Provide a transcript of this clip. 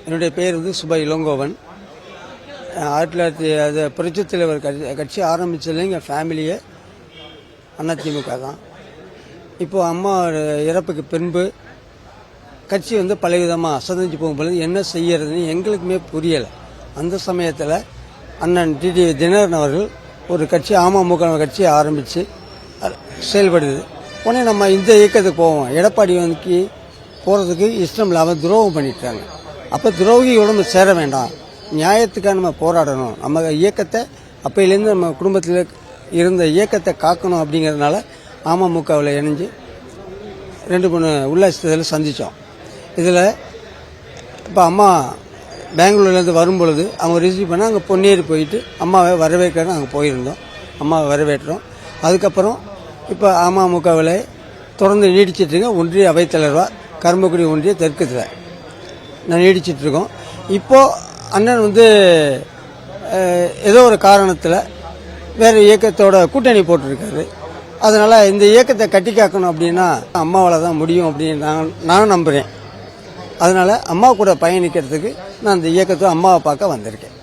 என்னுடைய பேர் சுப இளங்கோவன். 1900 புரட்சித் தலைவர் கட்சி ஆரம்பித்ததில் எங்கள் ஃபேமிலியே அதிமுக தான். இப்போ அம்மா இறப்புக்கு பின்பு கட்சி பலவிதமாக அசதிஞ்சு போகும்போது என்ன செய்யறதுன்னு எங்களுக்குமே புரியலை. அந்த சமயத்தில் அண்ணன் டிடிவி தினகரன் அவர்கள் ஒரு கட்சி அமமுக கட்சியை ஆரம்பித்து செயல்படுது. உடனே நம்ம இந்த இயக்கத்துக்கு போவோம். எடப்பாடி போகிறதுக்கு இஷ்டம் இல்லாமல் துரோகம் பண்ணிட்டாங்க. அப்போ துரோகியோட நம்ம சேர வேண்டாம், நியாயத்துக்காக நம்ம போராடணும். நம்ம இயக்கத்தை அப்பையிலேருந்து நம்ம குடும்பத்தில் இருந்த இயக்கத்தை காக்கணும் அப்படிங்கிறதுனால அமமுகவில் இணைஞ்சு 2-3 உள்ளாட்சி தேர்தலில் சந்தித்தோம். இதில் இப்போ அம்மா பெங்களூர்லேருந்து வரும்பொழுது அவங்க ரிசீவ் பண்ணால் அங்கே பொன்னேரி போயிட்டு அம்மாவை வரவேற்க அங்கே போயிருந்தோம். அம்மாவை வரவேற்றோம். அதுக்கப்புறம் இப்போ அமமுகவில் தொடர்ந்து நீடிச்சிட்ருங்க. ஒன்றிய அவைத்தலைவராக கரும்பக்குடி ஒன்றிய தெற்குத்தில் நான் நீடிச்சிட்ருக்கோம். இப்போது அண்ணன் ஏதோ ஒரு காரணத்தில் வேறு இயக்கத்தோட கூட்டணி போட்டிருக்காரு. அதனால் இந்த இயக்கத்தை கட்டி காக்கணும் அப்படின்னா அம்மாவால் தான் முடியும் அப்படின்னு நான் நம்புகிறேன். அதனால் அம்மா கூட பயணிக்கிறதுக்கு நான் இந்த இயக்கத்தை அம்மாவை பார்க்க வந்திருக்கேன்.